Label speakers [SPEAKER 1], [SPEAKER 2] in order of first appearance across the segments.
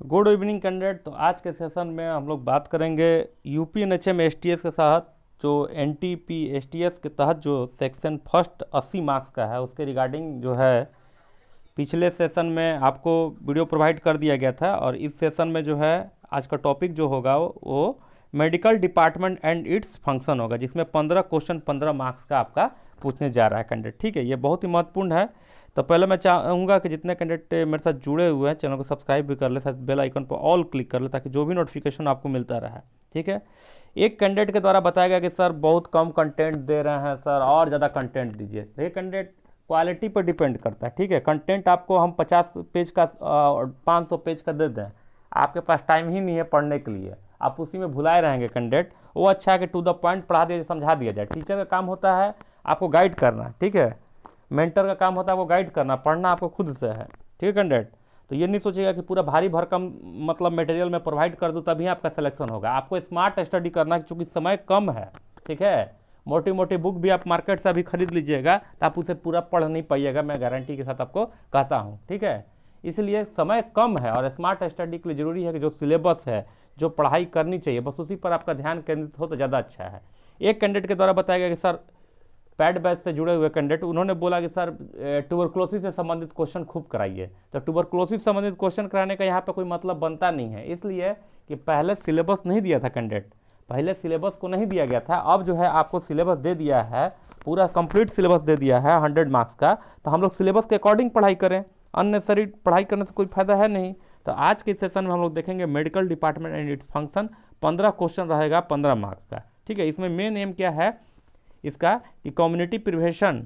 [SPEAKER 1] Good evening candidate. तो आज के सेशन में हम लोग बात करेंगे यूपीएनएचएम एसटीएस के तहत जो एनटीपी एसटीएस के तहत जो सेक्शन फर्स्ट 80 मार्क्स का है उसके रिगार्डिंग जो है पिछले सेशन में आपको वीडियो प्रोवाइड कर दिया गया था। और इस सेशन में जो है आज का टॉपिक जो होगा वो medical department and its function होगा, जिसमें 15 क्वेश्चन 15 मार्क्स का आपका पूछने जा रहा है कैंडिडेट। ठीक है, ये बहुत ही महत्वपूर्ण है। तो पहले मैं चाहूँगा कि जितने कैंडिडेट मेरे साथ जुड़े हुए हैं चैनल को सब्सक्राइब भी कर ले, साथ बेल आइकन पर ऑल क्लिक कर ले ताकि जो भी नोटिफिकेशन आपको मिलता रहे। ठीक है, एक कैंडिडेट के द्वारा बताया गया कि सर बहुत कम कंटेंट दे रहे हैं सर, और ज़्यादा कंटेंट दीजिए। देखिए कैंडिडेट, क्वालिटी पर डिपेंड करता है। ठीक है, कंटेंट आपको हम 50 पेज का 500 पेज का दे दें, आपके पास टाइम ही नहीं है पढ़ने के लिए, आप उसी में भुलाए रहेंगे कैंडिडेट। वो अच्छा है कि टू द पॉइंट पढ़ा दिया, समझा दिया जाए। टीचर का काम होता है आपको गाइड करना, ठीक है, मेंटर का काम होता है आपको गाइड करना, पढ़ना आपको खुद से है। ठीक है कैंडिडेट, तो ये नहीं सोचिएगा कि पूरा भारी भरकम मतलब मटेरियल में प्रोवाइड कर दूँ तभी आपका सिलेक्शन होगा। आपको स्मार्ट स्टडी करना है क्योंकि समय कम है। ठीक है, मोटी मोटी बुक भी आप मार्केट से अभी खरीद लीजिएगा तो आप उसे पूरा पढ़ नहीं पाइएगा, मैं गारंटी के साथ आपको कहता हूँ। ठीक है, इसलिए समय कम है और स्मार्ट स्टडी के लिए ज़रूरी है कि जो सिलेबस है, जो पढ़ाई करनी चाहिए, बस उसी पर आपका ध्यान केंद्रित हो तो ज़्यादा अच्छा है। एक कैंडिडेट के द्वारा बताया गया कि सर पैड बैच से जुड़े हुए कैंडिडेट, उन्होंने बोला कि सर ट्यूबरक्लोसिस से संबंधित क्वेश्चन खूब कराइए। तो ट्यूबरक्लोसिस संबंधित क्वेश्चन कराने का यहाँ पे कोई मतलब बनता नहीं है, इसलिए कि पहले सिलेबस नहीं दिया था कैंडिडेट, पहले सिलेबस को नहीं दिया गया था। अब जो है आपको सिलेबस दे दिया है, पूरा कंप्लीट सिलेबस दे दिया है 100 मार्क्स का। तो हम लोग सिलेबस के अकॉर्डिंग पढ़ाई करें, अननेसेसरी पढ़ाई करने से कोई फायदा है नहीं। तो आज के सेशन में हम लोग देखेंगे medical department and its function, 15 question रहेगा 15 मार्क्स का। ठीक है, इसमें मेन एम क्या है इसका कि कम्युनिटी प्रिवेंशन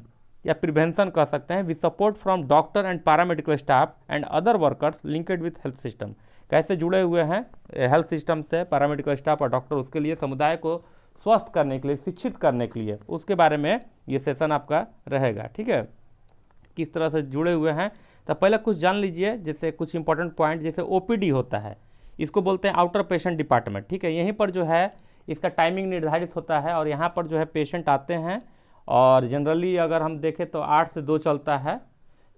[SPEAKER 1] या प्रिवेंशन कह सकते हैं, with support from doctor and paramedical staff and other workers linked with health system. कैसे जुड़े हुए हैं हेल्थ सिस्टम से पैरामेडिकल स्टाफ और डॉक्टर, उसके लिए समुदाय को स्वस्थ करने के लिए, शिक्षित करने के लिए, उसके बारे में ये सेशन आपका रहेगा। ठीक है, किस तरह से जुड़े हुए हैं तो पहले कुछ जान लीजिए, जैसे कुछ इंपॉर्टेंट पॉइंट, जैसे ओपीडी होता है, इसको बोलते हैं आउटर पेशेंट डिपार्टमेंट। ठीक है, यहीं पर जो है इसका टाइमिंग निर्धारित होता है और यहाँ पर जो है पेशेंट आते हैं और जनरली अगर हम देखें तो 8 से 2 चलता है।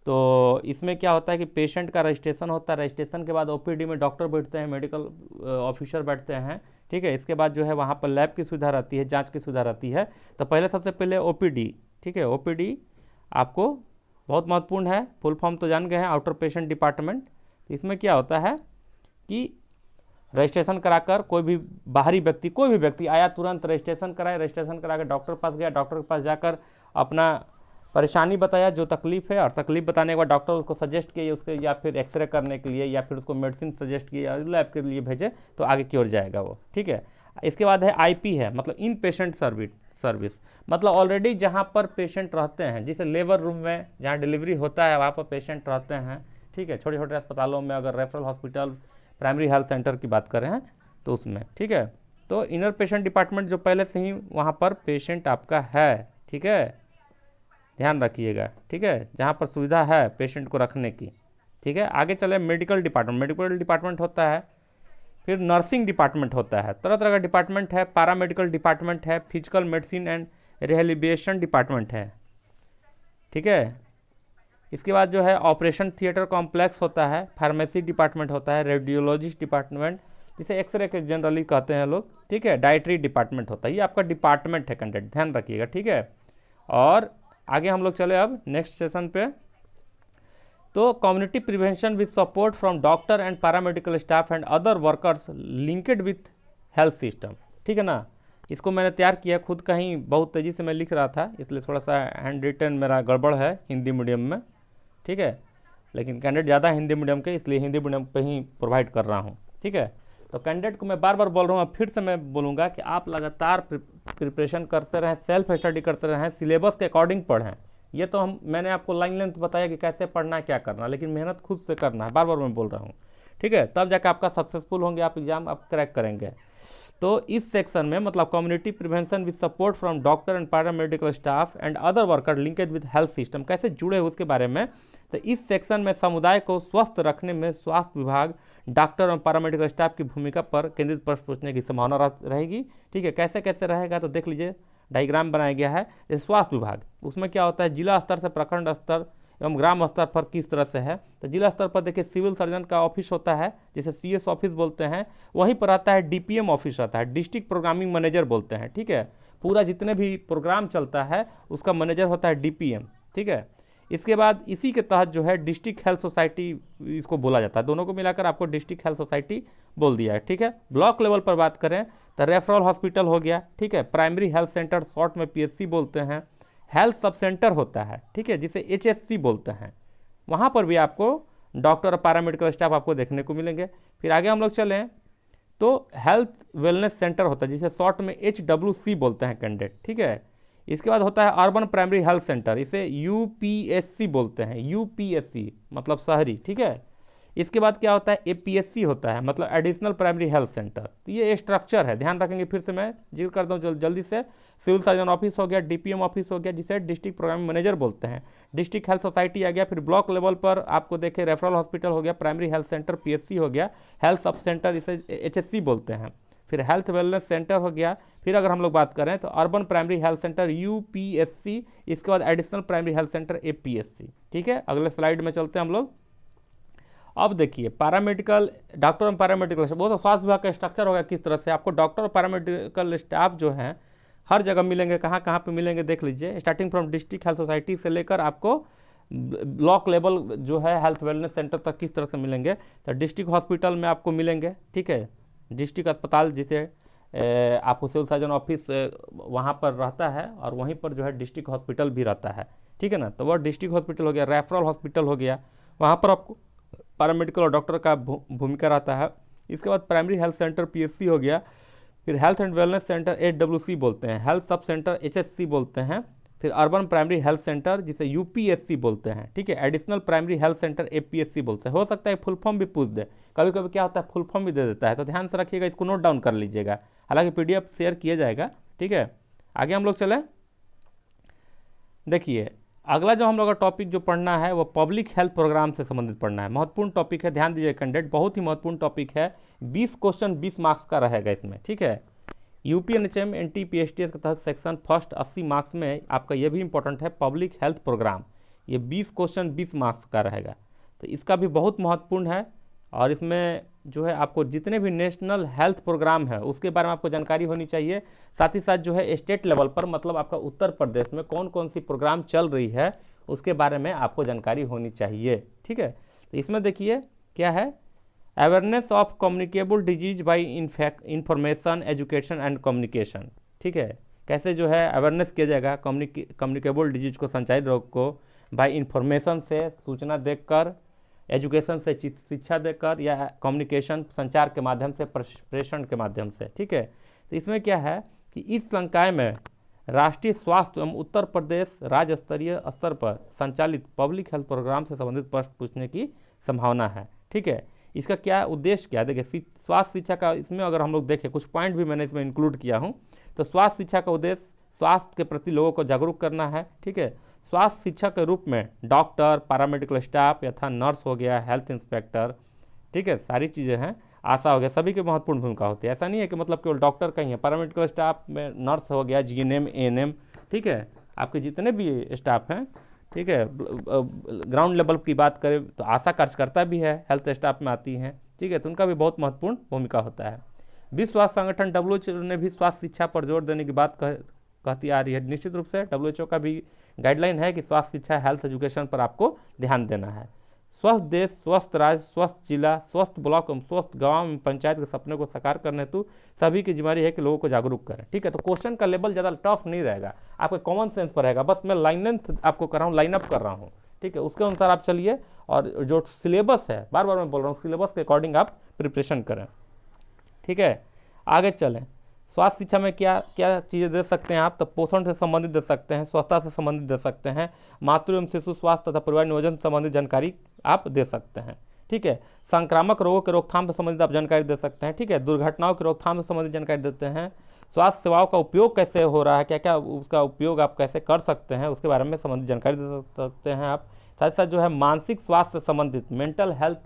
[SPEAKER 1] तो इसमें क्या होता है कि पेशेंट का रजिस्ट्रेशन होता है, रजिस्ट्रेशन के बाद ओपीडी में डॉक्टर बैठते हैं, मेडिकल ऑफिसर बैठते हैं। ठीक है, इसके बाद जो है वहाँ पर लैब की सुविधा रहती है, जांच की सुविधा रहती है। तो पहले सबसे पहले ओपीडी, ठीक है, ओपीडी आपको बहुत महत्वपूर्ण है, फुल फॉर्म तो जान गए हैं, आउटर पेशेंट डिपार्टमेंट। इसमें क्या होता है कि रजिस्ट्रेशन कराकर कोई भी बाहरी व्यक्ति, कोई भी व्यक्ति आया तुरंत रजिस्ट्रेशन कराए, रजिस्ट्रेशन करा के डॉक्टर के पास गया, डॉक्टर के पास जाकर अपना परेशानी बताया, जो तकलीफ है, और तकलीफ बताने के बाद डॉक्टर उसको सजेस्ट किए उसके, या फिर एक्सरे करने के लिए, या फिर उसको मेडिसिन सजेस्ट किए, लैब के लिए भेजे तो आगे की ओर जाएगा वो। ठीक है, इसके बाद है आईपी है, मतलब इन पेशेंट सर्विस, मतलब ऑलरेडी जहाँ पर पेशेंट रहते हैं, जैसे लेबर रूम में जहाँ डिलीवरी होता है वहाँ पर पेशेंट रहते हैं। ठीक है, छोटे छोटे अस्पतालों में, अगर referral hospital, primary health centre की बात करें हैं तो उसमें। ठीक है, तो इनर पेशेंट डिपार्टमेंट जो पहले से ही वहाँ पर पेशेंट आपका है। ठीक है, ध्यान रखिएगा। ठीक है, जहाँ पर सुविधा है पेशेंट को रखने की। ठीक है, आगे चले मेडिकल डिपार्टमेंट, मेडिकल डिपार्टमेंट होता है, फिर नर्सिंग डिपार्टमेंट होता है, तरह तरह का डिपार्टमेंट है, पैरामेडिकल डिपार्टमेंट है, physical medicine and rehabilitation department है। ठीक है, इसके बाद जो है ऑपरेशन थिएटर कॉम्प्लेक्स होता है, फार्मेसी डिपार्टमेंट होता है, रेडियोलॉजिस्ट डिपार्टमेंट, जिसे एक्सरे के जनरली कहते हैं लोग। ठीक है, डाइटरी डिपार्टमेंट होता है, ये आपका डिपार्टमेंट है कैंडिडेट, ध्यान रखिएगा। ठीक है, और आगे हम लोग चले अब नेक्स्ट सेशन पे। तो community prevention with support from doctor and paramedical staff and other workers linked with health system. ठीक है ना, इसको मैंने तैयार किया खुद, कहीं बहुत तेज़ी से मैं लिख रहा था इसलिए थोड़ा सा हैंड रिटन मेरा गड़बड़ है हिंदी मीडियम में। ठीक है, लेकिन कैंडिडेट ज़्यादा हिंदी मीडियम के, इसलिए हिंदी मीडियम पे ही प्रोवाइड कर रहा हूँ। ठीक है, तो कैंडिडेट को मैं बार बार बोल रहा हूँ, फिर से मैं बोलूँगा कि आप लगातार प्रिपरेशन करते रहें, सेल्फ स्टडी करते रहें, सिलेबस के अकॉर्डिंग पढ़ें। ये तो मैंने आपको लाइन लेंथ बताया कि कैसे पढ़ना है, क्या करना है, लेकिन मेहनत खुद से करना है, बार बार मैं बोल रहा हूँ। ठीक है, तब जाकर आपका सक्सेसफुल होंगे, आप एग्जाम आप क्रैक करेंगे। तो इस सेक्शन में मतलब community prevention with support from doctor and paramedical staff and other worker linkage with health system, कैसे जुड़े हैं उसके बारे में। तो इस सेक्शन में समुदाय को स्वस्थ रखने में स्वास्थ्य विभाग, डॉक्टर और पैरामेडिकल स्टाफ की भूमिका पर केंद्रित प्रश्न पूछने की संभावना रहेगी। ठीक है, कैसे कैसे रहेगा तो देख लीजिए, डायग्राम बनाया गया है। जैसे स्वास्थ्य विभाग, उसमें क्या होता है, जिला स्तर से प्रखंड स्तर एवं ग्राम स्तर पर किस तरह से है। तो जिला स्तर पर देखिए सिविल सर्जन का ऑफिस होता है, जिसे CS ऑफिस बोलते हैं। वहीं पर आता है DPM ऑफिस आता है, डिस्ट्रिक्ट प्रोग्रामिंग मैनेजर बोलते हैं, ठीक है। पूरा जितने भी प्रोग्राम चलता है उसका मैनेजर होता है DPM, ठीक है। इसके बाद इसी के तहत जो है डिस्ट्रिक्ट हेल्थ सोसाइटी इसको बोला जाता है, दोनों को मिलाकर आपको डिस्ट्रिक्ट हेल्थ सोसाइटी बोल दिया है, ठीक है। ब्लॉक लेवल पर बात करें तो रेफरल हॉस्पिटल हो गया, ठीक है। प्राइमरी हेल्थ सेंटर शॉर्ट में PHC बोलते हैं। हेल्थ सब सेंटर होता है, ठीक है, जिसे HSC बोलते हैं। वहाँ पर भी आपको डॉक्टर और पैरामेडिकल स्टाफ आपको देखने को मिलेंगे। फिर आगे हम लोग चलें तो हेल्थ वेलनेस सेंटर होता है, जिसे शॉर्ट में HWC बोलते हैं कैंडिडेट, ठीक है। इसके बाद होता है अर्बन प्राइमरी हेल्थ सेंटर, इसे UPSC बोलते हैं, UPSC मतलब शहरी, ठीक है। इसके बाद क्या होता है APSC होता है, मतलब एडिशनल प्राइमरी हेल्थ सेंटर। तो ये स्ट्रक्चर है, ध्यान रखेंगे। फिर से मैं जिक्र करता हूँ जल्दी से। सिविल सर्जन ऑफिस हो गया, DPM ऑफिस हो गया, जिसे डिस्ट्रिक्ट प्रोग्रामिंग मैनेजर बोलते हैं। डिस्ट्रिक्ट हेल्थ सोसाइटी आ गया। फिर ब्लॉक लेवल पर आपको देखे रेफरल हॉस्पिटल हो गया, प्राइमरी हेल्थ सेंटर PHC हो गया, हेल्थ सब सेंटर इसे HSC बोलते हैं। फिर हेल्थ वेलनेस सेंटर हो गया। फिर अगर हम लोग बात करें तो urban primary health centre UPSC, इसके बाद additional primary health centre APSC, ठीक है। अगले स्लाइड में चलते हैं हम लोग। अब देखिए पैरामेडिकल डॉक्टर और पैरामेडिकल स्टाफ, वो तो स्वास्थ्य विभाग का स्ट्रक्चर होगा किस तरह से। आपको डॉक्टर और पैरामेडिकल स्टाफ जो हैं हर जगह मिलेंगे। कहाँ कहाँ पे मिलेंगे देख लीजिए, starting from district health society से लेकर आपको ब्लॉक लेवल जो है हेल्थ वेलनेस सेंटर तक किस तरह से मिलेंगे। तो डिस्ट्रिक्ट हॉस्पिटल में आपको मिलेंगे, ठीक है। डिस्ट्रिक्ट अस्पताल जिसे आपको सिविल सर्जन ऑफिस वहाँ पर रहता है, और वहीं पर जो है डिस्ट्रिक्ट हॉस्पिटल भी रहता है, ठीक है ना। तो वह डिस्ट्रिक्ट हॉस्पिटल हो गया। रेफरल हॉस्पिटल हो गया, वहाँ पर आपको पैरामेडिकल और डॉक्टर का भूमिका रहता है। इसके बाद प्राइमरी हेल्थ सेंटर PHC हो गया। फिर health and wellness centre HWC बोलते हैं, हेल्थ सब सेंटर HSC बोलते हैं। फिर अर्बन प्राइमरी हेल्थ सेंटर जिसे UPSC बोलते हैं, ठीक है। Additional primary health centre APSC बोलते हैं। हो सकता है फुल फॉर्म भी पूछ दे, कभी कभी क्या होता है फुल फॉर्म भी दे देता है, तो ध्यान से रखिएगा, इसको नोट डाउन कर लीजिएगा। हालांकि PDF शेयर किया जाएगा, ठीक है। आगे हम लोग चलें। देखिए अगला जो हम लोग का टॉपिक जो पढ़ना है वो पब्लिक हेल्थ प्रोग्राम से संबंधित पढ़ना है। महत्वपूर्ण टॉपिक है, ध्यान दीजिए कैंडिडेट, बहुत ही महत्वपूर्ण टॉपिक है। 20 क्वेश्चन 20 मार्क्स का रहेगा इसमें, ठीक है। UPNHM NTPSTS के तहत सेक्शन फर्स्ट 80 मार्क्स में आपका ये भी इंपॉर्टेंट है पब्लिक हेल्थ प्रोग्राम। ये 20 क्वेश्चन 20 मार्क्स का रहेगा, तो इसका भी बहुत महत्वपूर्ण है। और इसमें जो है आपको जितने भी नेशनल हेल्थ प्रोग्राम है उसके बारे में आपको जानकारी होनी चाहिए। साथ ही साथ जो है स्टेट लेवल पर, मतलब आपका उत्तर प्रदेश में कौन कौन सी प्रोग्राम चल रही है उसके बारे में आपको जानकारी होनी चाहिए, ठीक है। तो इसमें देखिए क्या है, awareness of communicable disease by information education and communication, ठीक है। कैसे जो है अवेयरनेस किया जाएगा कम्युनिकेबल डिजीज को, संचारी रोग को, बाई इंफॉर्मेशन से सूचना देकर, एजुकेशन से शिक्षा देकर, या कम्युनिकेशन संचार के माध्यम से, प्रेषण के माध्यम से, ठीक है। तो इसमें क्या है कि इस संकाय में राष्ट्रीय स्वास्थ्य एवं उत्तर प्रदेश राज्य स्तरीय स्तर पर संचालित पब्लिक हेल्थ प्रोग्राम से संबंधित प्रश्न पूछने की संभावना है, ठीक है। इसका क्या उद्देश्य क्या है, देखिए स्वास्थ्य शिक्षा का, इसमें अगर हम लोग देखें कुछ पॉइंट भी मैंने इसमें इंक्लूड किया हूँ। तो स्वास्थ्य शिक्षा का उद्देश्य स्वास्थ्य के प्रति लोगों को जागरूक करना है, ठीक है। स्वास्थ्य शिक्षा के रूप में डॉक्टर, पैरामेडिकल स्टाफ यथा नर्स हो गया, हेल्थ इंस्पेक्टर, ठीक है, सारी चीज़ें हैं, आशा हो गया, सभी की महत्वपूर्ण भूमिका होती है। ऐसा नहीं है कि मतलब केवल डॉक्टर का ही है, पैरामेडिकल स्टाफ में नर्स हो गया, GNM ANM, ठीक है, आपके जितने भी स्टाफ हैं, ठीक है। ग्राउंड लेवल की बात करें तो आशा कार्यकर्ता भी है, हेल्थ स्टाफ में आती हैं, ठीक है। तो उनका भी बहुत महत्वपूर्ण भूमिका होता है। विश्व स्वास्थ्य संगठन WHO ने भी स्वास्थ्य शिक्षा पर जोर देने की बात कहती आ रही है। निश्चित रूप से WHO का भी गाइडलाइन है कि स्वास्थ्य शिक्षा, हेल्थ एजुकेशन पर आपको ध्यान देना है। स्वस्थ देश, स्वस्थ राज्य, स्वस्थ जिला, स्वस्थ ब्लॉक एवं स्वस्थ गांव एवं पंचायत के सपने को साकार करने हेतु सभी की जिम्मेदारी है कि लोगों को जागरूक करें, ठीक है। तो क्वेश्चन का लेवल ज़्यादा टफ नहीं रहेगा, आपके कॉमन सेंस पर रहेगा। बस मैं लाइन लेंथ आपको कर रहा हूँ, लाइन अप कर रहा हूँ, ठीक है। उसके अनुसार आप चलिए, और जो सिलेबस है, बार बार मैं बोल रहा हूँ, सिलेबस के अकॉर्डिंग आप प्रिपरेशन करें, ठीक है। आगे चलें। स्वास्थ्य शिक्षा में क्या क्या चीज़ें दे सकते हैं आप, तो पोषण से संबंधित दे सकते हैं, स्वच्छता से संबंधित दे सकते हैं, मातृ एवं शिशु स्वास्थ्य तथा परिवार नियोजन से संबंधित जानकारी आप दे सकते हैं, ठीक है। संक्रामक रोगों के रोकथाम से संबंधित आप जानकारी दे सकते हैं, ठीक है। दुर्घटनाओं की रोकथाम से संबंधित जानकारी देते हैं। स्वास्थ्य सेवाओं का उपयोग कैसे हो रहा है, क्या क्या उसका उपयोग आप कैसे कर सकते हैं, उसके बारे में संबंधित जानकारी दे सकते हैं आप। साथ साथ जो है मानसिक स्वास्थ्य से संबंधित, मेंटल हेल्थ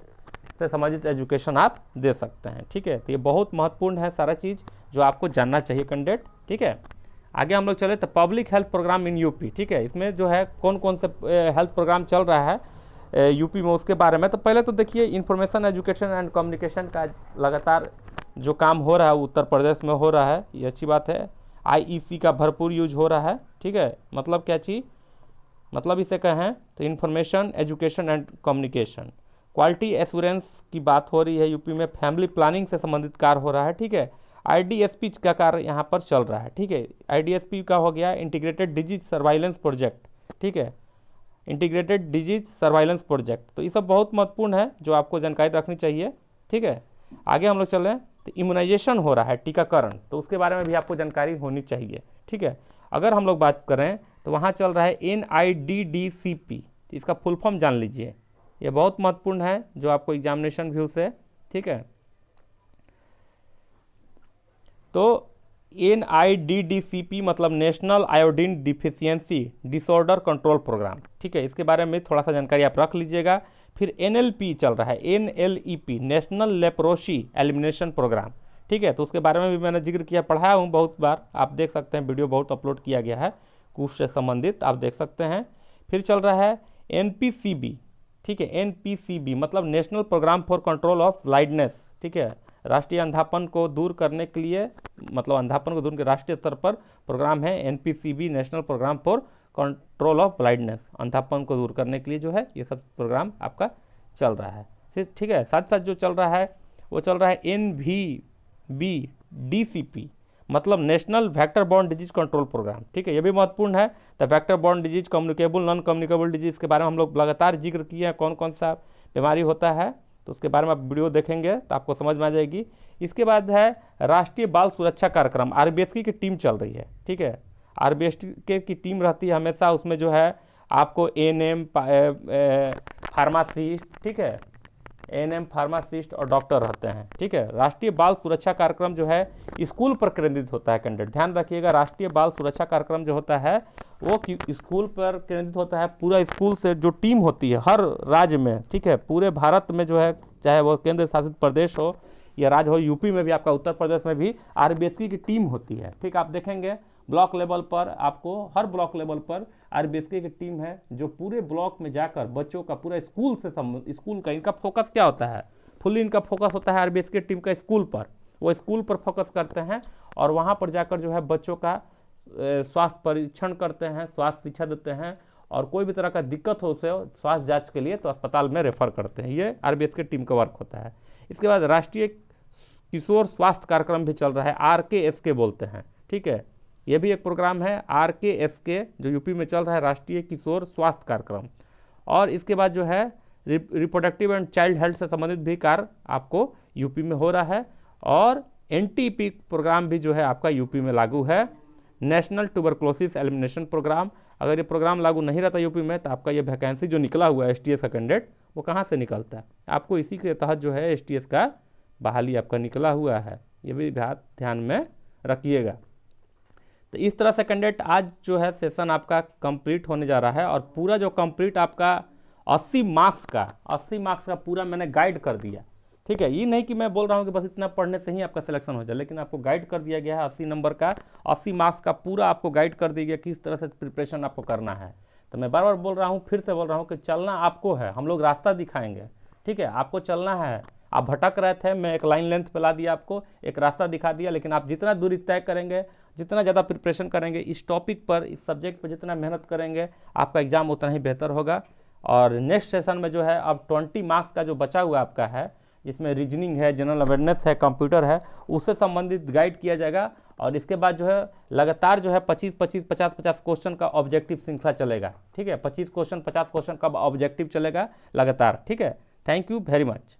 [SPEAKER 1] से संबंधित एजुकेशन आप दे सकते हैं, ठीक है। तो ये बहुत महत्वपूर्ण है सारा चीज़ जो आपको जानना चाहिए कैंडिडेट, ठीक है। आगे हम लोग चले तो public health program in UP, ठीक है, इसमें जो है कौन कौन से हेल्थ प्रोग्राम चल रहा है यूपी में उसके बारे में। तो पहले तो देखिए इंफॉर्मेशन एजुकेशन एंड कम्युनिकेशन का लगातार जो काम हो रहा है उत्तर प्रदेश में हो रहा है, ये अच्छी बात है। आईईसी का भरपूर यूज हो रहा है, ठीक है, मतलब क्या चीज़, मतलब इसे कहें तो information education and communication. Quality assurance की बात हो रही है यूपी में, फैमिली प्लानिंग से संबंधित कार्य हो रहा है, ठीक है। आईडीएसपी का कार्य यहाँ पर चल रहा है, ठीक है। आईडीएसपी का हो गया इंटीग्रेटेड डिजीज सर्वाइलेंस प्रोजेक्ट, ठीक है, इंटीग्रेटेड डिजीज सर्वाइलेंस प्रोजेक्ट। तो ये सब बहुत महत्वपूर्ण है जो आपको जानकारी रखनी चाहिए, ठीक है। आगे हम लोग चलें तो इम्यूनाइजेशन हो रहा है, टीकाकरण, तो उसके बारे में भी आपको जानकारी होनी चाहिए, ठीक है। अगर हम लोग बात करें तो वहाँ चल रहा है NIDDCP, इसका फुल फॉर्म जान लीजिए, ये बहुत महत्वपूर्ण है जो आपको एग्जामिनेशन व्यू से, ठीक है। तो NIDDCP मतलब national iodine deficiency disorder control program, ठीक है, इसके बारे में थोड़ा सा जानकारी आप रख लीजिएगा। फिर NLP चल रहा है, NLEP national leprosy elimination program, ठीक है, तो उसके बारे में भी मैंने जिक्र किया, पढ़ाया हूँ बहुत बार, आप देख सकते हैं, वीडियो बहुत अपलोड किया गया है कुछ से संबंधित, आप देख सकते हैं। फिर चल रहा है NPCB, ठीक है, NPCB मतलब national programme for control of blindness, ठीक है, राष्ट्रीय अंधापन को दूर करने के लिए, मतलब अंधापन को दूर के राष्ट्रीय स्तर पर प्रोग्राम है NPCB national programme for control of blindness, अंधापन को दूर करने के लिए जो है ये सब प्रोग्राम आपका चल रहा है, ठीक है। साथ साथ जो चल रहा है वो चल रहा है NVBDCP मतलब national vector borne disease control program, ठीक है, ये भी महत्वपूर्ण है। तो vector borne disease, communicable non communicable disease के बारे में हम लोग लगातार जिक्र किए हैं, कौन कौन सा बीमारी होता है, तो उसके बारे में आप वीडियो देखेंगे तो आपको समझ में आ जाएगी। इसके बाद है राष्ट्रीय बाल सुरक्षा कार्यक्रम, RBSK की टीम चल रही है, ठीक है, RBSK की टीम रहती है हमेशा, उसमें जो है आपको ANM फार्मासिस्ट, ठीक है, ANM फार्मासिस्ट और डॉक्टर रहते हैं, ठीक है। राष्ट्रीय बाल सुरक्षा कार्यक्रम जो है स्कूल पर केंद्रित होता है, कैंडिडेट ध्यान रखिएगा, राष्ट्रीय बाल सुरक्षा कार्यक्रम जो होता है वो स्कूल पर केंद्रित होता है। पूरा स्कूल से जो टीम होती है हर राज्य में, ठीक है, पूरे भारत में जो है, चाहे वो केंद्र शासित प्रदेश हो या राज्य हो, यूपी में भी आपका, उत्तर प्रदेश में भी RBSK की टीम होती है, ठीक, आप देखेंगे ब्लॉक लेवल पर, आपको हर ब्लॉक लेवल पर RBSK की टीम है जो पूरे ब्लॉक में जाकर बच्चों का पूरा स्कूल से स्कूल का इनका फोकस क्या होता है, फुल्ली इनका फोकस होता है RBSK टीम का स्कूल पर, वो स्कूल पर फोकस करते हैं और वहाँ पर जाकर जो है बच्चों का स्वास्थ्य परीक्षण करते हैं, स्वास्थ्य शिक्षा देते हैं, और कोई भी तरह का दिक्कत हो उसे स्वास्थ्य जांच के लिए तो अस्पताल में रेफर करते हैं, ये RBSK टीम का वर्क होता है। इसके बाद राष्ट्रीय किशोर स्वास्थ्य कार्यक्रम भी चल रहा है, RKSK बोलते हैं, ठीक है, ये भी एक प्रोग्राम है RKSK जो यूपी में चल रहा है, राष्ट्रीय किशोर स्वास्थ्य कार्यक्रम। और इसके बाद जो है रिप्रोडक्टिव एंड चाइल्ड हेल्थ से संबंधित भी कार्य आपको यूपी में हो रहा है। और NTP प्रोग्राम भी जो है आपका यूपी में लागू है, नेशनल ट्यूबरक्लोसिस एलिमिनेशन प्रोग्राम। अगर ये प्रोग्राम लागू नहीं रहता यूपी में तो आपका ये वैकेंसी जो निकला हुआ है STS का कैंडिडेट, वो कहाँ से निकलता है, आपको इसी के तहत जो है STS का बहाली आपका निकला हुआ है, ये भी ध्यान में रखिएगा। तो इस तरह से कैंडिडेट आज जो है सेशन आपका कंप्लीट होने जा रहा है, और पूरा जो कंप्लीट आपका 80 मार्क्स का पूरा मैंने गाइड कर दिया, ठीक है। ये नहीं कि मैं बोल रहा हूँ कि बस इतना पढ़ने से ही आपका सिलेक्शन हो जाए, लेकिन आपको गाइड कर दिया गया है 80 नंबर का, 80 मार्क्स का पूरा आपको गाइड कर दिया गया किस तरह से प्रिपरेशन आपको करना है। तो मैं बार बार बोल रहा हूँ, फिर से बोल रहा हूँ कि चलना आपको है, हम लोग रास्ता दिखाएंगे, ठीक है, आपको चलना है। आप भटक रहे थे, मैं एक लाइन लेंथ फैला दिया, आपको एक रास्ता दिखा दिया, लेकिन आप जितना दूरी तय करेंगे, जितना ज़्यादा प्रिपरेशन करेंगे इस टॉपिक पर, इस सब्जेक्ट पर जितना मेहनत करेंगे, आपका एग्जाम उतना ही बेहतर होगा। और नेक्स्ट सेशन में जो है अब 20 मार्क्स का जो बचा हुआ आपका है, जिसमें रीजनिंग है, जनरल अवेयरनेस है, कंप्यूटर है, उससे संबंधित गाइड किया जाएगा। और इसके बाद जो है लगातार जो है 25-25, 50-50 क्वेश्चन का ऑब्जेक्टिव श्रृंखला चलेगा, ठीक है, 25 क्वेश्चन 50 क्वेश्चन का ऑब्जेक्टिव चलेगा लगातार, ठीक है। Thank you very much.